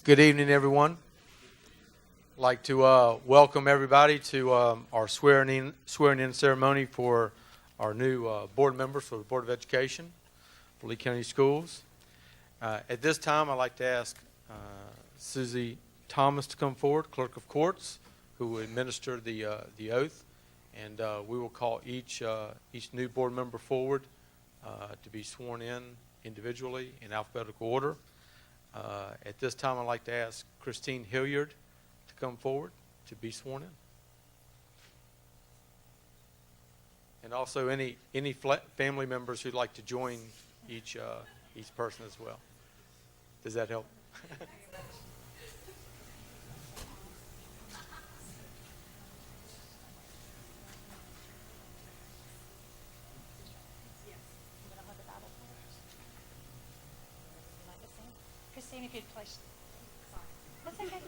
Good evening, everyone. I'd like to welcome everybody to our swearing in ceremony for our new board members for the Board of Education for Lee County Schools. At this time, I'd like to ask Susie Thomas to come forward, Clerk of Courts, who will administer the oath, and we will call each new board member forward to be sworn in individually in alphabetical order. At this time, I'd like to ask Christine Hilliard to come forward to be sworn in. And also any family members who'd like to join each person as well. Does that help? Christine, if you'd place, that's okay. If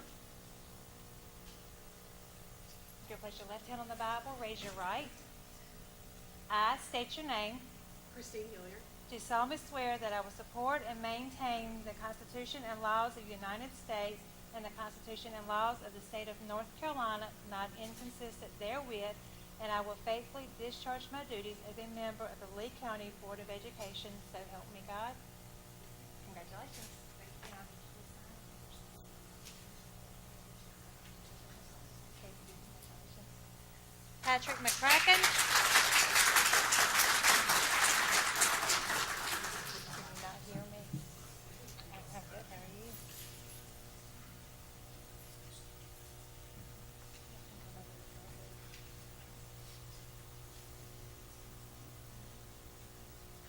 you'll place your left hand on the Bible, raise your right. I state your name. Christine Hilliard. Do solemnly swear that I will support and maintain the Constitution and laws of the United States and the Constitution and laws of the state of North Carolina, not inconsistent therewith, and I will faithfully discharge my duties as a member of the Lee County Board of Education, so help me God. Congratulations. Patrick McCracken. Can you not hear me? I'm good. How are you?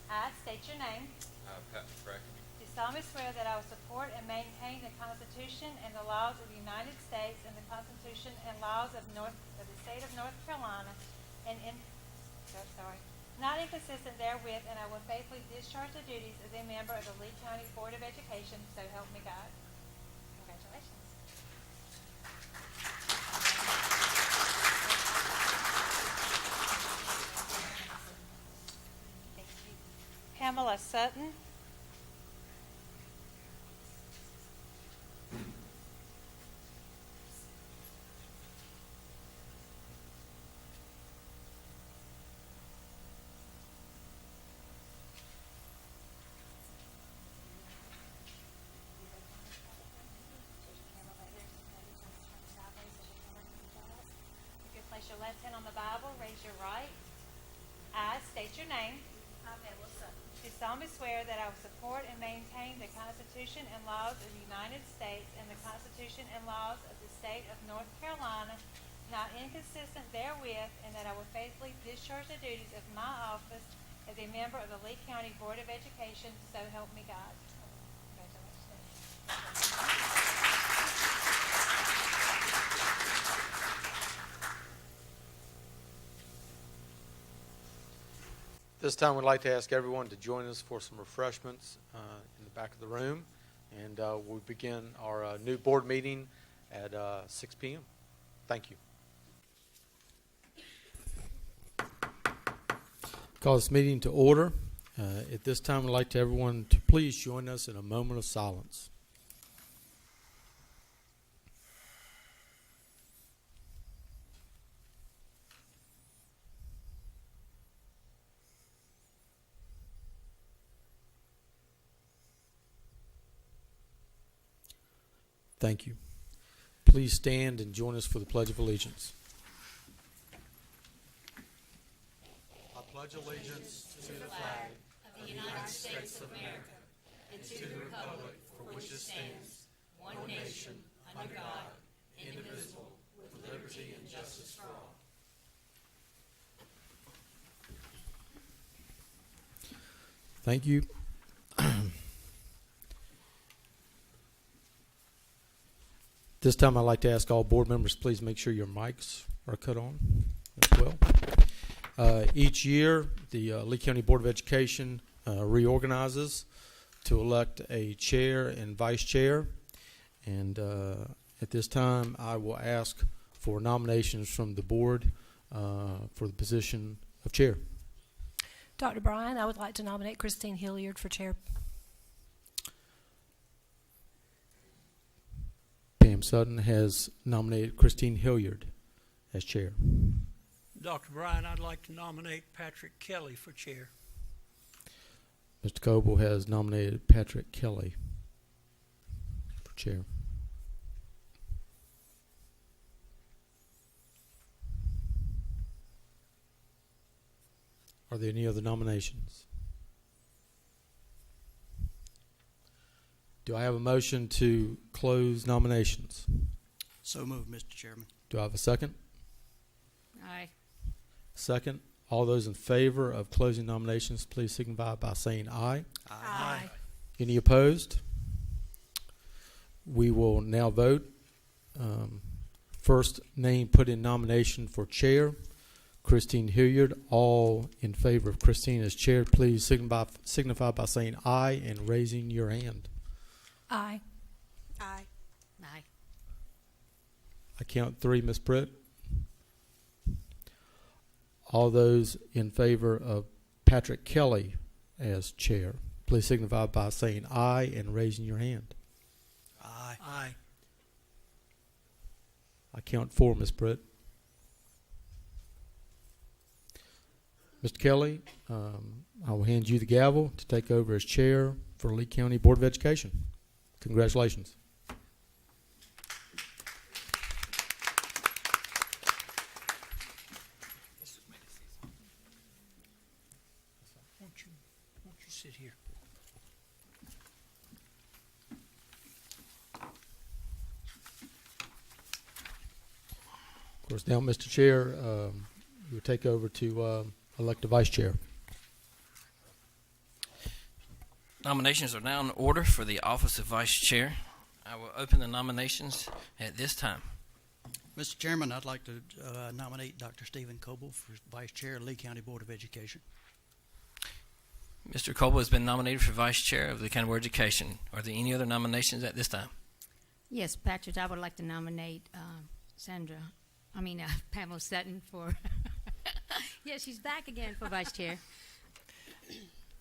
I state your name. Pat McCracken. Do solemnly swear that I will support and maintain the Constitution and the laws of the United States and the Constitution and laws of the state of North Carolina, and not inconsistent therewith, and I will faithfully discharge the duties as a member of the Lee County Board of Education, so help me God. Congratulations. Thank you. Pamela Sutton. Place your left hand on the Bible, raise your right. I state your name. I, Pamela Sutton. Do solemnly swear that I will support and maintain the Constitution and laws of the United States and the Constitution and laws of the state of North Carolina, not inconsistent therewith, and that I will faithfully discharge the duties of my office as a member of the Lee County Board of Education, so help me God. Congratulations. This time, we'd like to ask everyone to join us for some refreshments in the back of the room, and we'll begin our new board meeting at 6 p.m. Thank you. Call this meeting to order. At this time, I'd like to everyone to please join us in a moment of silence. Thank you. Please stand and join us for the Pledge of Allegiance. I pledge allegiance to the flag of the United States of America and to the republic for which it stands, one nation, under God, indivisible, with liberty and justice for all. Thank you. This time, I'd like to ask all board members, please make sure your mics are cut on as well. Each year, the Lee County Board of Education reorganizes to elect a chair and vice chair. And at this time, I will ask for nominations from the board for the position of chair. Dr. Bryan, I would like to nominate Christine Hilliard for chair. William Sutton has nominated Christine Hilliard as chair. Dr. Bryan, I'd like to nominate Patrick Kelly for chair. Mr. Coble has nominated Patrick Kelly for chair. Are there any other nominations? Do I have a motion to close nominations? So moved, Mr. Chairman. Do I have a second? Aye. Second. All those in favor of closing nominations, please signify by saying aye. Aye. Any opposed? We will now vote. First name put in nomination for chair, Christine Hilliard. All in favor of Christine as chair, please signify by saying aye and raising your hand. Aye. Aye. Aye. I count three, Ms. Britt. All those in favor of Patrick Kelly as chair, please signify by saying aye and raising your hand. Aye. Aye. I count four, Ms. Britt. Mr. Kelly, I will hand you the gavel to take over as chair for Lee County Board of Education. Congratulations. Won't you sit here? Of course, now, Mr. Chair, you will take over to elect a vice chair. Nominations are now in order for the office of Vice Chair. I will open the nominations at this time. Mr. Chairman, I'd like to nominate Dr. Stephen Coble for Vice Chair of Lee County Board of Education. Mr. Coble has been nominated for Vice Chair of the County Board of Education. Are there any other nominations at this time? Yes, Patrick, I would like to nominate Pamela Sutton for, yes, she's back again for Vice Chair.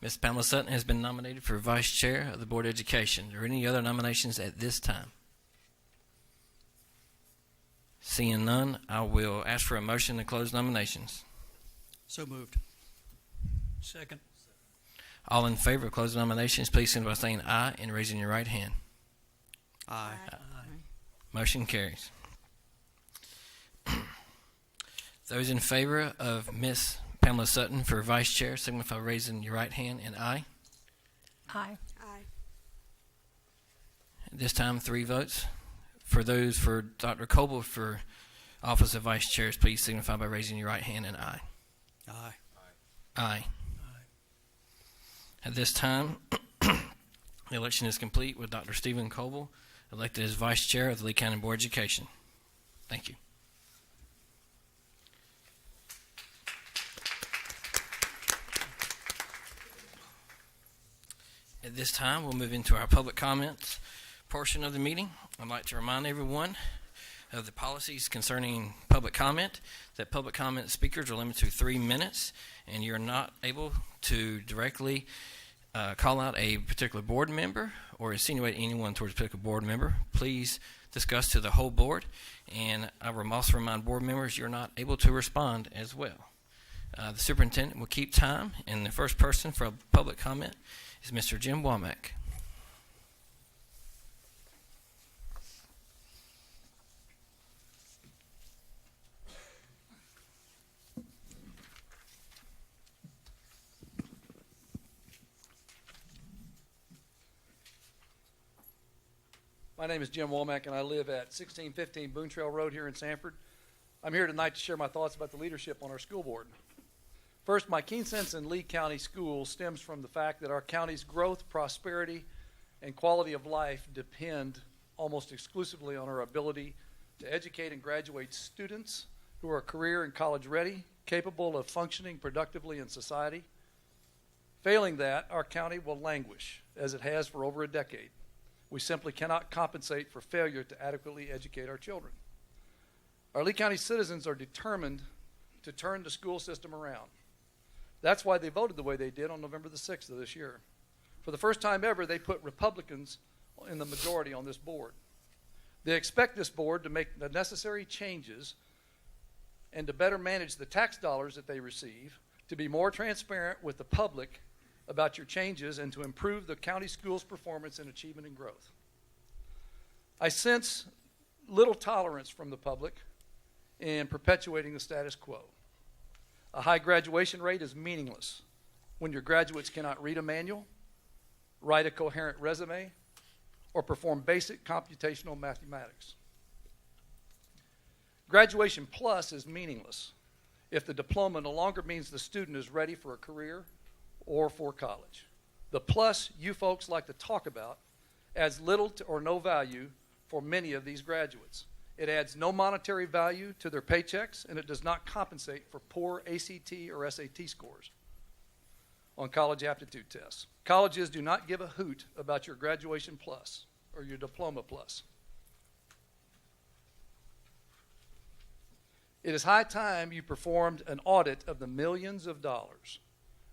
Ms. Pamela Sutton has been nominated for Vice Chair of the Board of Education. Are there any other nominations at this time? Seeing none, I will ask for a motion to close nominations. So moved. Second. All in favor of closing nominations, please signify by saying aye and raising your right hand. Aye. Motion carries. Those in favor of Ms. Pamela Sutton for Vice Chair, signify by raising your right hand and aye. Aye. Aye. At this time, 3 votes. For those for Dr. Coble for Office of Vice Chairs, please signify by raising your right hand and aye. Aye. Aye. At this time, the election is complete with Dr. Stephen Coble elected as Vice Chair of the Lee County Board of Education. Thank you. At this time, we'll move into our public comments portion of the meeting. I'd like to remind everyone of the policies concerning public comment, that public comment speakers are limited to 3 minutes, and you're not able to directly call out a particular board member or insinuate anyone towards a particular board member. Please discuss to the whole board, and I will also remind board members you're not able to respond as well. The superintendent will keep time, and the first person for a public comment is Mr. Jim Wall Mack. My name is Jim Womack, and I live at 1615 Boone Trail Road here in Sanford. I'm here tonight to share my thoughts about the leadership on our school board. First, my keen sense in Lee County schools stems from the fact that our county's growth, prosperity, and quality of life depend almost exclusively on our ability to educate and graduate students who are career and college ready, capable of functioning productively in society. Failing that, our county will languish, as it has for over a decade. We simply cannot compensate for failure to adequately educate our children. Our Lee County citizens are determined to turn the school system around. That's why they voted the way they did on November the 6th of this year. For the first time ever, they put Republicans in the majority on this board. They expect this board to make the necessary changes and to better manage the tax dollars that they receive, to be more transparent with the public about your changes, and to improve the county schools' performance and achievement and growth. I sense little tolerance from the public in perpetuating the status quo. A high graduation rate is meaningless when your graduates cannot read a manual, write a coherent resume, or perform basic computational mathematics. Graduation plus is meaningless if the diploma no longer means the student is ready for a career or for college. The plus you folks like to talk about adds little to or no value for many of these graduates. It adds no monetary value to their paychecks, and it does not compensate for poor ACT or SAT scores on college aptitude tests. Colleges do not give a hoot about your graduation plus or your diploma plus. It is high time you performed an audit of the millions of dollars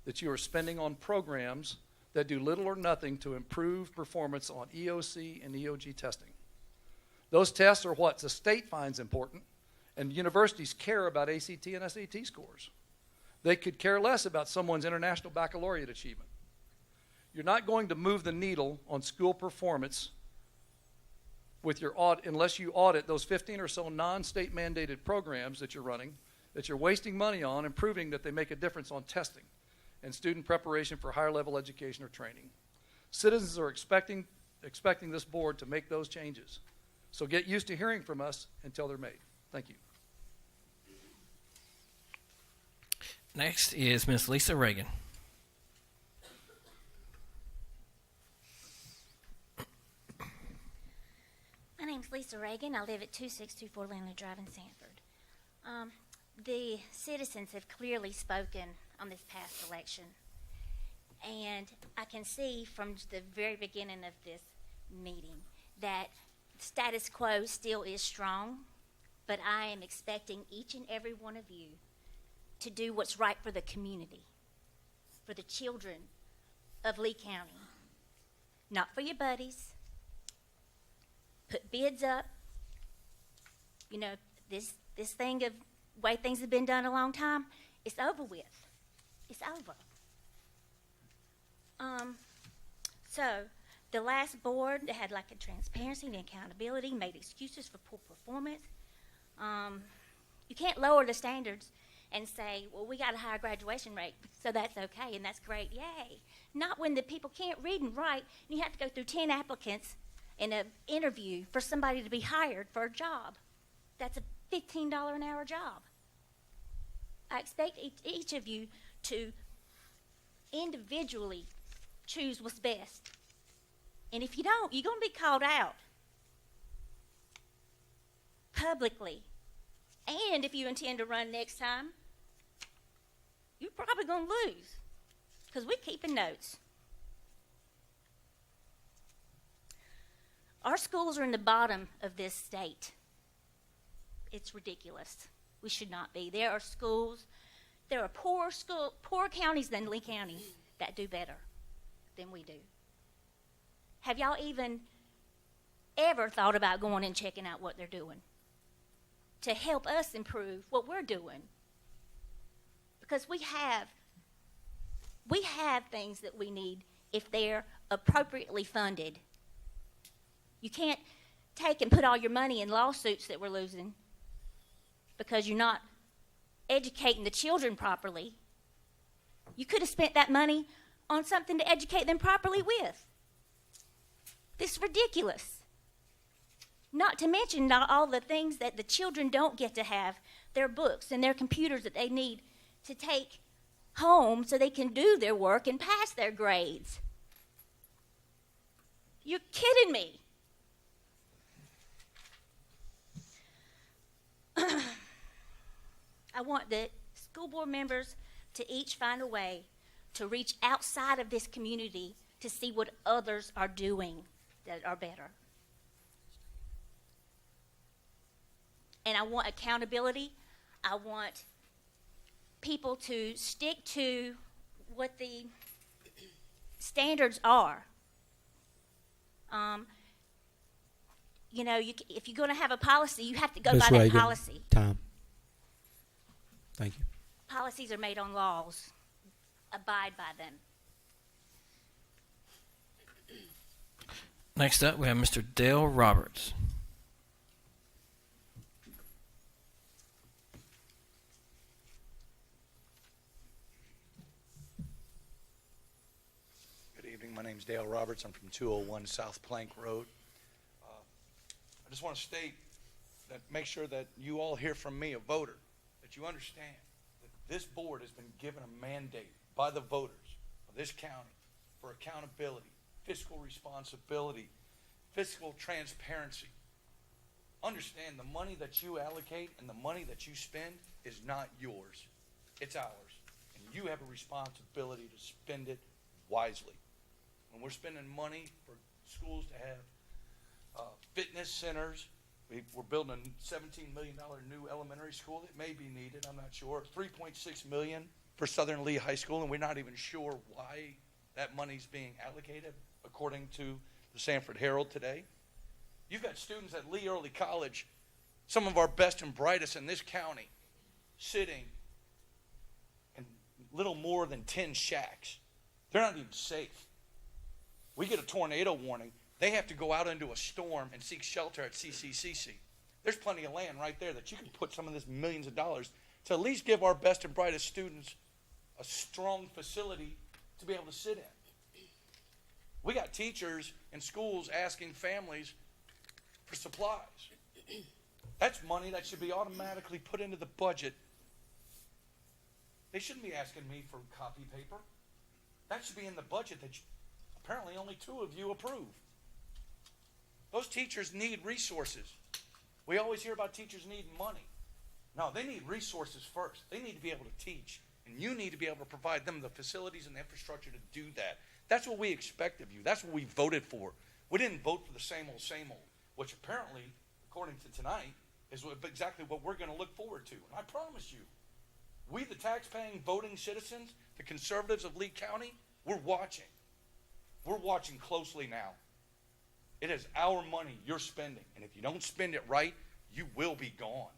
that you are spending on programs that do little or nothing to improve performance on EOC and EOG testing. Those tests are what the state finds important, and universities care about ACT and SAT scores. They could care less about someone's international baccalaureate achievement. You're not going to move the needle on school performance with your audit unless you audit those 15 or so non-state mandated programs that you're running, that you're wasting money on, and proving that they make a difference on testing and student preparation for higher level education or training. Citizens are expecting this board to make those changes. So get used to hearing from us until they're made. Thank you. Next is Ms. Lisa Regan. My name's Lisa Regan. I live at 2624 Lanley Drive in Sanford. The citizens have clearly spoken on this past election, and I can see from the very beginning of this meeting that status quo still is strong, but I am expecting each and every one of you to do what's right for the community, for the children of Lee County, not for your buddies. Put bids up. You know, this thing of way things have been done a long time, it's over with. It's over. So the last board that had like a transparency and accountability made excuses for poor performance. You can't lower the standards and say, well, we got a higher graduation rate, so that's okay and that's great, yay. Not when the people can't read and write, and you have to go through 10 applicants in an interview for somebody to be hired for a job. That's a $15 an hour job. I expect each of you to individually choose what's best. And if you don't, you're going to be called out publicly. And if you intend to run next time, you're probably going to lose because we're keeping notes. Our schools are in the bottom of this state. It's ridiculous. We should not be. There are schools, there are poorer counties than Lee County that do better than we do. Have y'all even ever thought about going and checking out what they're doing to help us improve what we're doing? Because we have things that we need if they're appropriately funded. You can't take and put all your money in lawsuits that we're losing because you're not educating the children properly. You could have spent that money on something to educate them properly with. This is ridiculous. Not to mention all the things that the children don't get to have, their books and their computers that they need to take home so they can do their work and pass their grades. You're kidding me. I want the school board members to each find a way to reach outside of this community to see what others are doing that are better. And I want accountability. I want people to stick to what the you know, if you're going to have a policy, you have to go Ms. by that Reagan, policy. time. Thank you. Policies are made on laws. Abide by them. Next up, we have Mr. Dale Roberts. Good evening. My name is Dale Roberts. I'm from 201 South Plank Road. I just want to state that, make sure that you all hear from me, a voter, that you understand that this board has been given a mandate by the voters of this county for accountability, fiscal responsibility, fiscal transparency. Understand the money that you allocate and the money that you spend is not yours. It's ours. And you have a responsibility to spend it wisely. When we're spending money for schools to have fitness centers, we're building a $17 million new elementary school that may be needed, I'm not sure. $3.6 million for Southern Lee High School, and we're not even sure why that money's being allocated, according to the Sanford Herald today. You've got students at Lee Early College, some of our best and brightest in this county, sitting in little more than 10 shacks. They're not even safe. We get a tornado warning. They have to go out into a storm and seek shelter at CCCC. There's plenty of land right there that you can put some of this millions of dollars to at least give our best and brightest students a strong facility to be able to sit in. We got teachers in schools asking families for supplies. That's money that should be automatically put into the budget. They shouldn't be asking me for copy paper. That should be in the budget that apparently only 2 of you approve. Those teachers need resources. We always hear about teachers needing money. No, they need resources first. They need to be able to teach. And you need to be able to provide them the facilities and the infrastructure to do that. That's what we expect of you. That's what we voted for. We didn't vote for the same old, which apparently, according to tonight, is exactly what we're going to look forward to. And I promise you, we, the tax-paying, voting citizens, the conservatives of Lee County, we're watching. We're watching closely now. It is our money you're spending, and if you don't spend it right, you will be gone.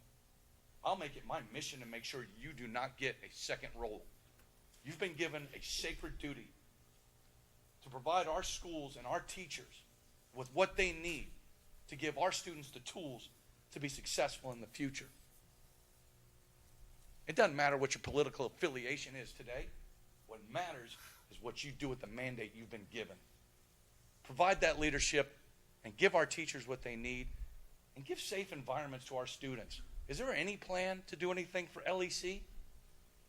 I'll make it my mission to make sure you do not get a second role. You've been given a sacred duty to provide our schools and our teachers with what they need to give our students the tools to be successful in the future. It doesn't matter what your political affiliation is today. What matters is what you do with the mandate you've been given. Provide that leadership and give our teachers what they need and give safe environments to our students. Is there any plan to do anything for LEC?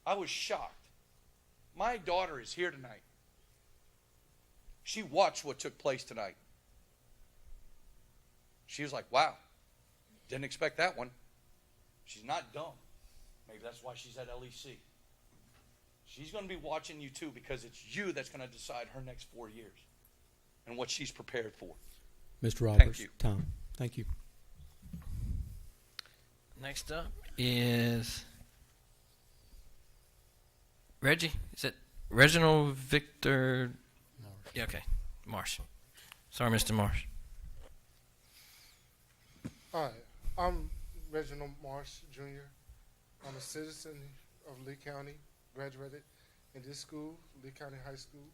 I was shocked. My daughter is here tonight. She watched what took place tonight. She was like, wow, didn't expect that one. She's not dumb. Maybe that's why she's at LEC. She's going to be watching you too, because it's you that's going to decide her next 4 years and what she's prepared for. Mr. Roberts, Thank you. time. Thank you. Next up is Reggie. Is it Reginald Victor? Yeah, okay. Marsh. Sorry, Mr. Marsh. Hi, I'm Reginald Marsh, Jr. I'm a citizen of Lee County, graduated in this school, Lee County High School.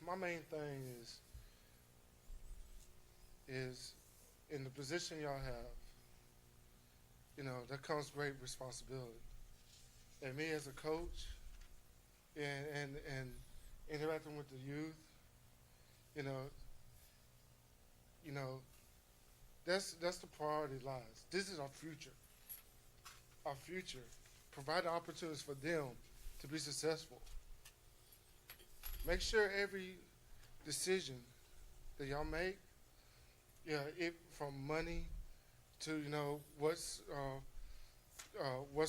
My main thing is in the position y'all have, you know, there comes great responsibility. And me as a coach and interacting with the youth, you know, that's the priority lies. This is our future. Our future. Provide opportunities for them to be successful. Make sure every decision that y'all make, from money to, you know, what's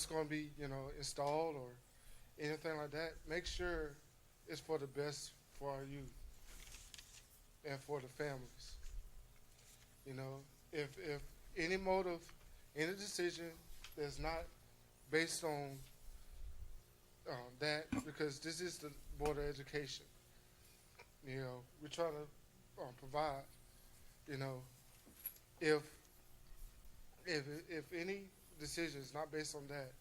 going to be, you know, installed or anything like that, make sure it's for the best for our youth and for the families. You know, if any motive, any decision that's not based on that, because this is the Board of Education. You know, we're trying to provide You know, if any decision is not based on that,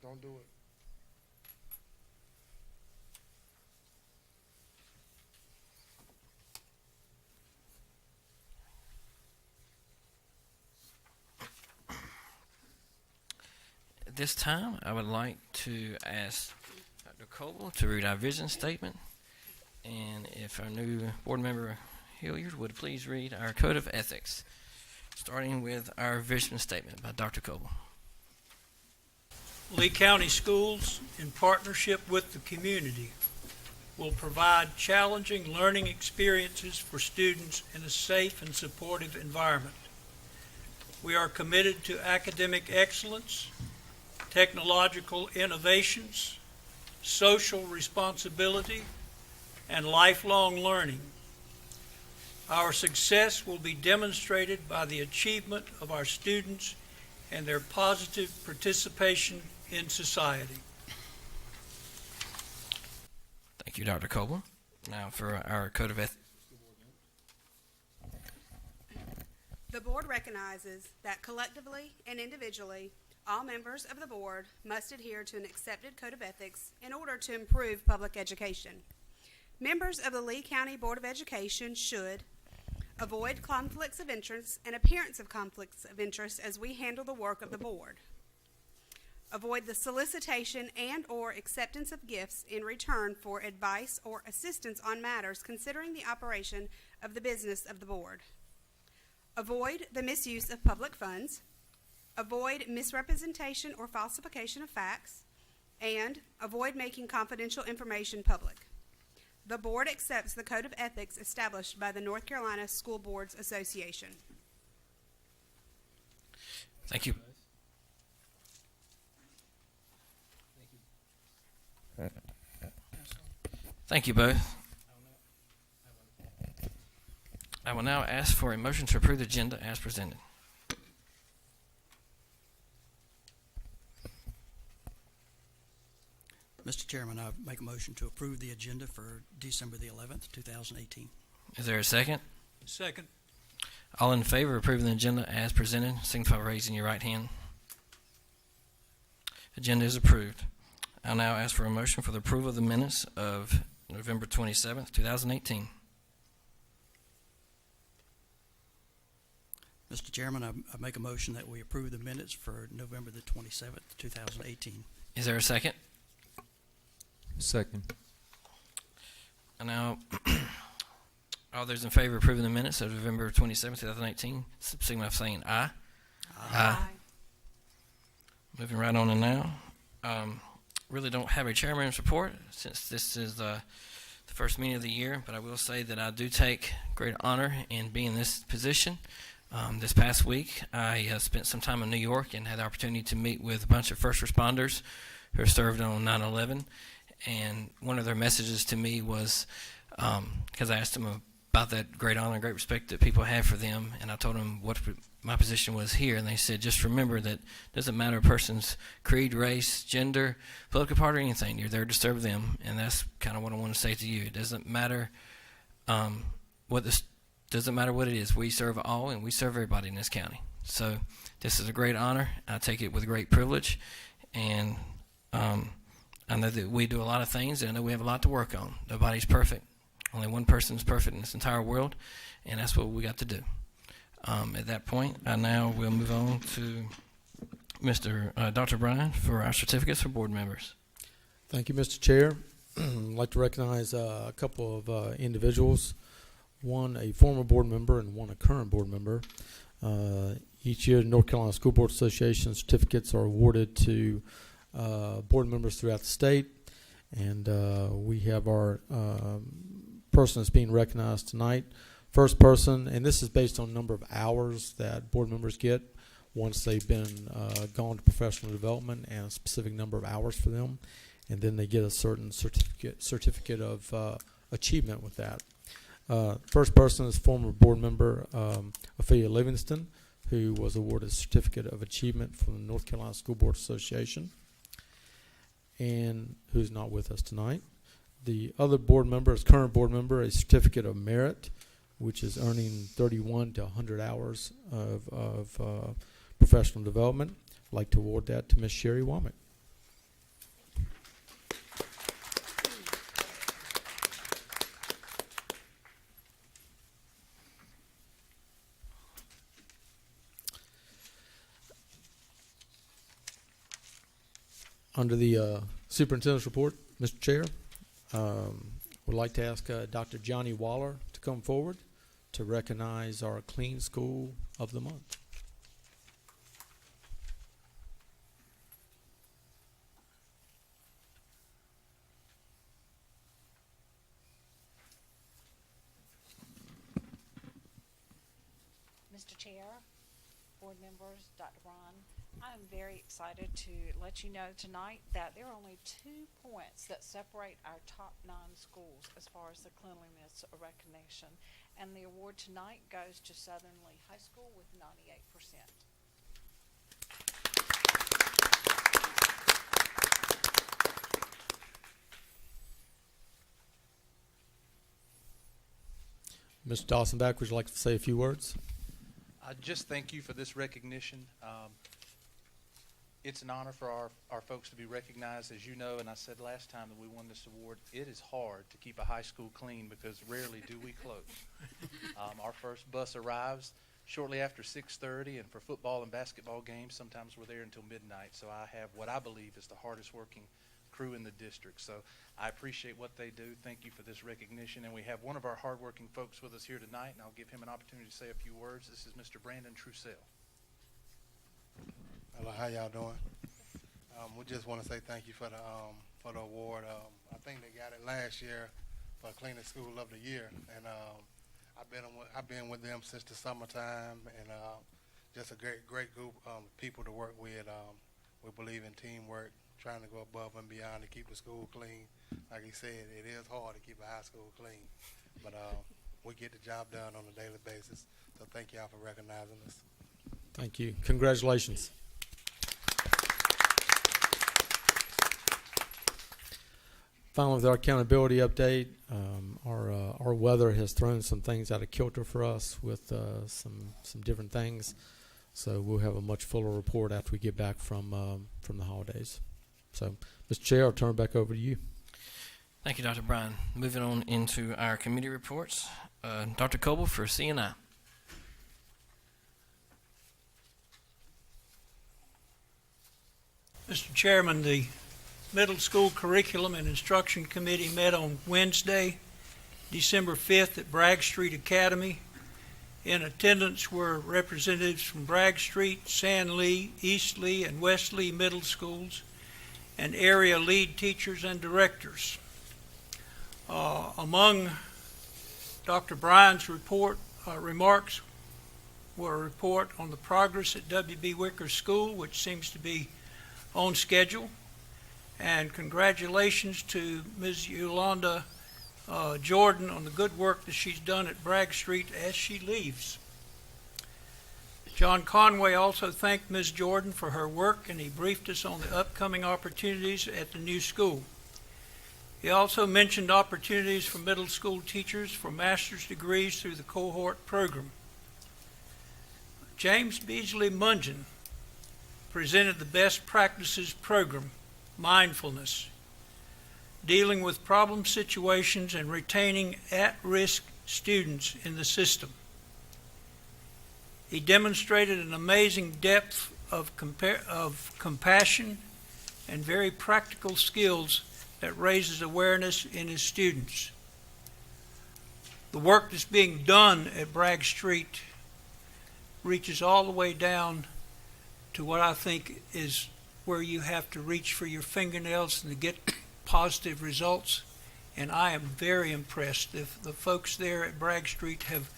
don't do it. At this time, I would like to ask Dr. Coble to read our vision statement, and if our new board member Hilliard would please read our code of ethics, starting with our vision statement by Dr. Coble. Lee County Schools, in partnership with the community, will provide challenging learning experiences for students in a safe and supportive environment. We are committed to academic excellence, technological innovations, social responsibility, and lifelong learning. Our success will be demonstrated by the achievement of our students and their positive participation in society. Thank you, Dr. Coble. Now for our code of ethics. The board recognizes that collectively and individually, all members of the board must adhere to an accepted code of ethics in order to improve public education. Members of the Lee County Board of Education should avoid conflicts of interest and appearance of conflicts of interest as we handle the work of the board. Avoid the solicitation and or acceptance of gifts in return for advice or assistance on matters considering the operation of the business of the board. Avoid the misuse of public funds. Avoid misrepresentation or falsification of facts, and avoid making confidential information public. The board accepts the code of ethics established by the North Carolina School Boards Association. Thank you. Thank you both. I will now ask for a motion to approve the agenda as presented. Mr. Chairman, I make a motion to approve the agenda for December the 11th, 2018. Is there a second? Second. All in favor of approving the agenda as presented, signify by raising your right hand. Agenda is approved. I'll now ask for a motion for the approval of the minutes of November 27th, 2018. Mr. Chairman, I make a motion that we approve the minutes for November the 27th, 2018. Is there a second? Second. And now, all those in favor of approving the minutes of November 27th, 2018, signify by saying aye. Aye. Moving right on to now. Really don't have a chairman's report since this is the first meeting of the year, but I will say that I do take great honor in being in this position. This past week, I spent some time in New York and had the opportunity to meet with a bunch of first responders who served on 9/11. And one of their messages to me was, because I asked them about that great honor and great respect that people have for them, and I told them what my position was here, and they said, just remember that it doesn't matter a person's creed, race, gender, political party, or anything. You're there to serve them, and that's kind of what I want to say to you. It doesn't matter doesn't matter what it is. We serve all, and we serve everybody in this county. So this is a great honor. I take it with great privilege, and I know that we do a lot of things, and I know we have a lot to work on. Nobody's perfect. Only one person is perfect in this entire world, and that's what we got to do. At that point, I now will move on to Dr. Bryan for our certificates for board members. Thank you, Mr. Chair. I'd like to recognize a couple of individuals, one a former board member and one a current board member. Each year, the North Carolina School Board Association certificates are awarded to board members throughout the state, and we have our person that's being recognized tonight. First person, and this is based on number of hours that board members get once they've been gone to professional development, and a specific number of hours for them, and then they get a certain certificate of achievement with that. First person is former board member Ophelia Livingston, who was awarded a certificate of achievement from the North Carolina School Board Association, and who's not with us tonight. The other board member is current board member, a certificate of merit which is earning 31 to 100 hours of professional development. I'd like to award that to Ms. Sherry Womack. Under the superintendent's report, Mr. Chair, would like to ask Dr. Johnny Waller to come forward to recognize our Clean School of the Month. Mr. Chair, board members, Dr. Ron, I am very excited to let you know tonight that there are only 2 points that separate our top 9 schools as far as the cleanliness recognition. And the award tonight goes to Southern Lee High School with 98%. Mr. Dawson-Back, would you like to say a few words? I just thank you for this recognition. It's an honor for our folks to be recognized. As you know, and I said last time that we won this award, it is hard to keep a high school clean because rarely do we close. Our first bus arrives shortly after 6:30, and for football and basketball games, sometimes we're there until midnight. So I have what I believe is the hardest working crew in the district. So I appreciate what they do. Thank you for this recognition. And we have one of our hardworking folks with us here tonight, and I'll give him an opportunity to say a few words. This is Mr. Brandon Trussell. Hello, how y'all doing? We just want to say thank you for the award. I think they got it last year for Cleanest School of the Year, and I've been with them since the summertime, and just a great group of people to work with. We believe in teamwork, trying to go above and beyond to keep the school clean. Like he said, it is hard to keep a high school clean, but we get the job done on a daily basis. So thank y'all for recognizing us. Thank you. Congratulations. Finally, with our accountability update, our weather has thrown some things out of kilter for us with some different things. So we'll have a much fuller report after we get back from the holidays. So, Mr. Chair, I'll turn it back over to you. Thank you, Dr. Bryan. Moving on into our committee reports. Dr. Coble for C&I. Mr. Chairman, the Middle School Curriculum and Instruction Committee met on Wednesday, December 5th at Bragg Street Academy. In attendance were representatives from Bragg Street, San Lee, East Lee, and West Lee Middle Schools, and area lead teachers and directors. Among Dr. Bryan's remarks were a report on the progress at W.B. Wicker School, which seems to be on schedule, and congratulations to Ms. Yolanda Jordan on the good work that she's done at Bragg Street as she leaves. John Conway also thanked Ms. Jordan for her work, and he briefed us on the upcoming opportunities at the new school. He also mentioned opportunities for middle school teachers for master's degrees through the cohort program. James Beasley Mungeon presented the best practices program, mindfulness, dealing with problem situations and retaining at-risk students in the system. He demonstrated an amazing depth of compassion and very practical skills that raises awareness in his students. The work that's being done at Bragg Street reaches all the way down to what I think is where you have to reach for your fingernails and to get positive results. And I am very impressed. The folks there at Bragg Street have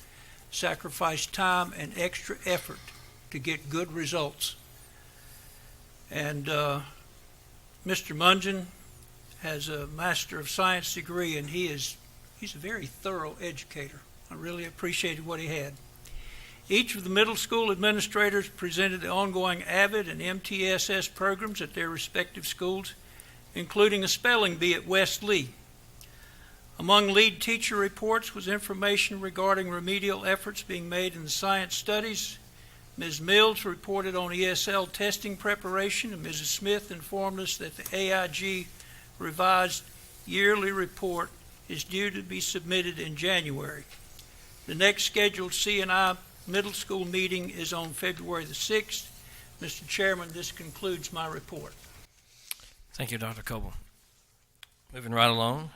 sacrificed time and extra effort to get good results. And Mr. Mungeon has a Master of Science degree, and he's a very thorough educator. I really appreciated what he had. Each of the middle school administrators presented the ongoing AVID and MTSS programs at their respective schools, including a spelling bee at West Lee. Among lead teacher reports was information regarding remedial efforts being made in the science studies. Ms. Mills reported on ESL testing preparation, and Mrs. Smith informed us that the AIG revised yearly report is due to be submitted in January. The next scheduled C&I middle school meeting is on February the 6th. Mr. Chairman, this concludes my report. Thank you, Dr. Coble. Moving right along,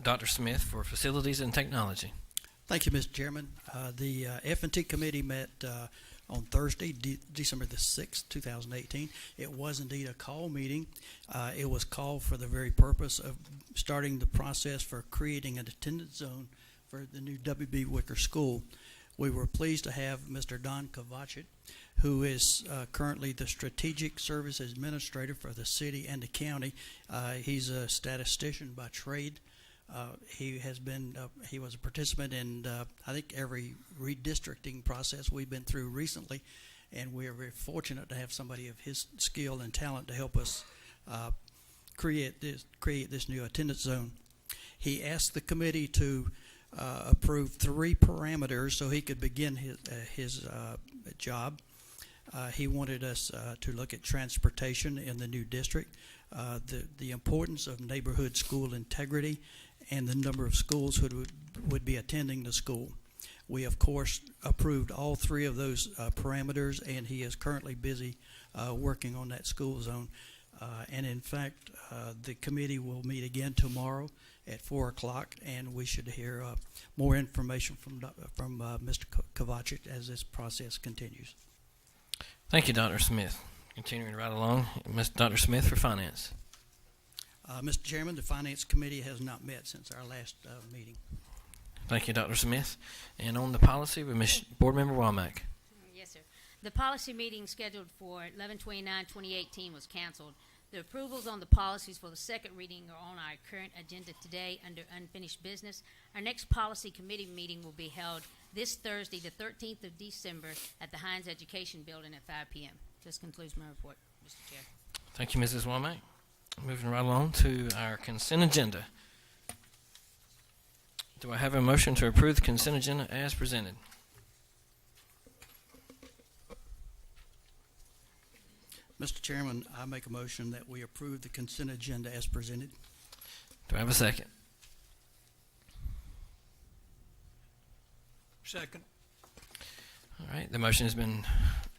Dr. Smith for Facilities and Technology. Thank you, Mr. Chairman. The F&T committee met on Thursday, December the 6th, 2018. It was indeed a call meeting. It was called for the very purpose of starting the process for creating an attendance zone for the new W.B. Wicker School. We were pleased to have Mr. Don Kovacic, who is currently the Strategic Service Administrator for the city and the county. He's a statistician by trade. He was a participant in, I think, every redistricting process we've been through recently, and we are very fortunate to have somebody of his skill and talent to help us create this new attendance zone. He asked the committee to approve 3 parameters so he could begin his job. He wanted us to look at transportation in the new district, the importance of neighborhood school integrity, and the number of schools who would be attending the school. We, of course, approved all 3 of those parameters, and he is currently busy working on that school zone. And in fact, the committee will meet again tomorrow at 4 o'clock, and we should hear more information from Mr. Kovacic as this process continues. Thank you, Dr. Smith. Continuing right along, Dr. Smith for Finance. Mr. Chairman, the Finance Committee has not met since our last meeting. Thank you, Dr. Smith. And on the policy with Board Member Wall Mack. Yes, sir. The policy meeting scheduled for 11/29/2018 was canceled. The approvals on the policies for the second reading are on our current agenda today under unfinished business. Our next policy committee meeting will be held this Thursday, the 13th of December, at the Hines Education Building at 5 p.m. This concludes my report, Mr. Chair. Thank you, Mrs. Wall Mack. Moving right along to our consent agenda. Do I have a motion to approve the consent agenda as presented? Mr. Chairman, I make a motion that we approve the consent agenda as presented. Do I have a second? Second. All right, the motion has been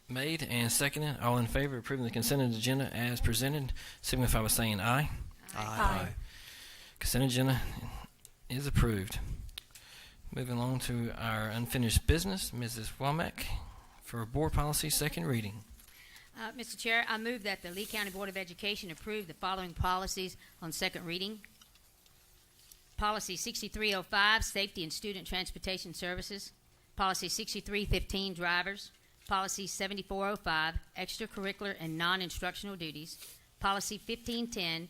made and seconded. All in favor of approving the consent agenda as presented, signify by saying aye. Aye. Consent agenda is approved. Moving along to our unfinished business, Mrs. Womack for board policy second reading. Mr. Chair, I move that the Lee County Board of Education approve the following policies on second reading. Policy 6305, Safety and Student Transportation Services. Policy 6315, Drivers. Policy 7405, Extracurricular and Non-Instructional Duties. Policy 1510,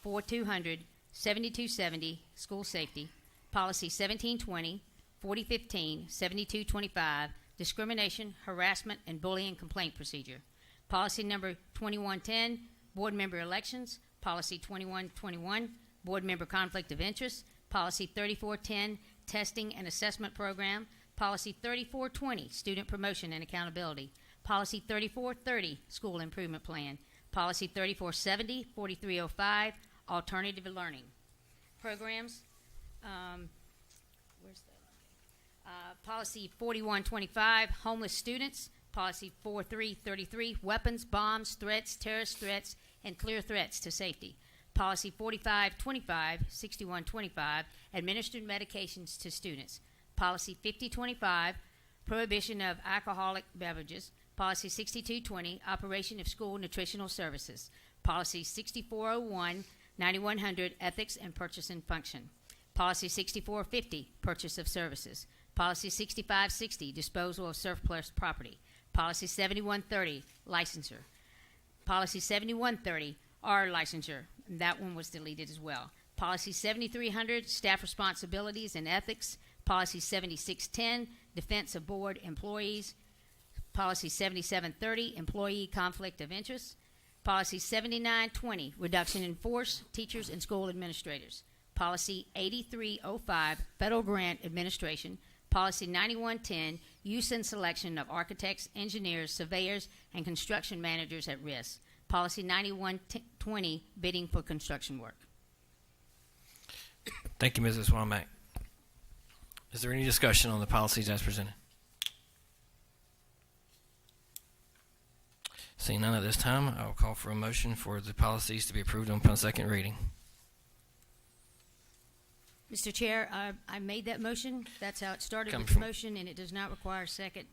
4200, 7270, School Safety. Policy 1720, 4015, 7225, Discrimination, Harassment, and Bullying Complaint Procedure. Policy number 2110, Board Member Elections. Policy 2121, Board Member Conflict of Interest. Policy 3410, Testing and Assessment Program. Policy 3420, Student Promotion and Accountability. Policy 3430, School Improvement Plan. Policy 3470, 4305, Alternative Learning. Programs, Policy 4125, Homeless Students. Policy 4333, Weapons, Bombs, Threats, Terrorist Threats, and Clear Threats to Safety. Policy 4525, 6125, Administered Medications to Students. Policy 5025, Prohibition of Alcoholic Beverages. Policy 6220, Operation of School Nutritional Services. Policy 6401, 9100, Ethics and Purchase and Function. Policy 6450, Purchase of Services. Policy 6560, Disposal of Surplus Property. Policy 7130, Licensure. Policy 7130, R Licensure. And that one was deleted as well. Policy 7300, Staff Responsibilities and Ethics. Policy 7610, Defense of Board Employees. Policy 7730, Employee Conflict of Interest. Policy 7920, Reduction in Force, Teachers and School Administrators. Policy 8305, Federal Grant Administration, Policy 9110, Use and Selection of Architects, Engineers, Surveyors, and Construction Managers at Risk, Policy 9120, Bidding for Construction Work. Thank you, Mrs. Wall Mack. Is there any discussion on the policies as presented? Seeing none at this time, I will call for a motion for the policies to be approved upon second reading. Mr. Chair, I made that motion. That's how it started Come with the from- motion, and it does not require a second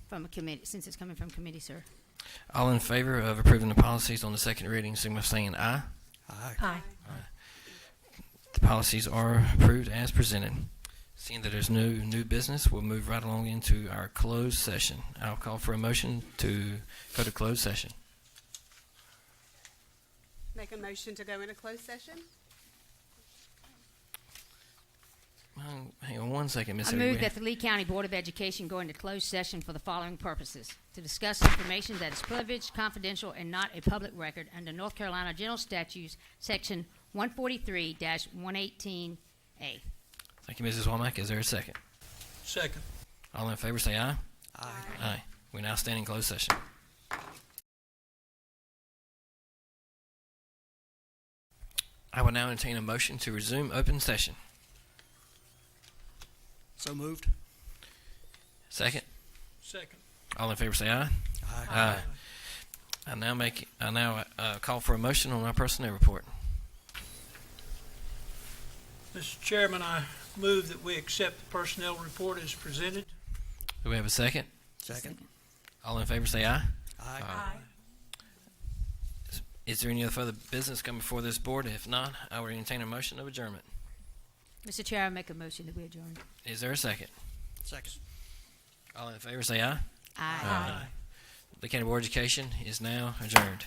from a committee, since it's coming from committee, sir. All in favor of approving the policies on the second reading, signify by saying aye. Aye. Aye. The policies are approved as presented. Seeing that there's no new business, we'll move right along into our closed session. I'll call for a motion to go to closed session. Make a motion to go into closed session? Hang on one second, Ms. I Hillary. move that the Lee County Board of Education go into closed session for the following purposes: to discuss information that is privileged, confidential, and not a public record under North Carolina General Statutes, Section 143-118A. Thank you, Mrs. Womack. Is there a second? Second. All in favor say aye. Aye. Aye. We now stand in closed session. I will now entertain a motion to resume open session. So moved. Second. Second. All in favor say aye. Aye. I now call for a motion on our personnel report. Mr. Chairman, I move that we accept the personnel report as presented. Do we have a second? Second. All in favor say aye. Aye. Is there any other further business coming before this board? If not, I will entertain a motion of adjournment. Mr. Chair, I make a motion that we adjourn. Is there a second? Second. All in favor say aye. Aye. The County Board of Education is now adjourned.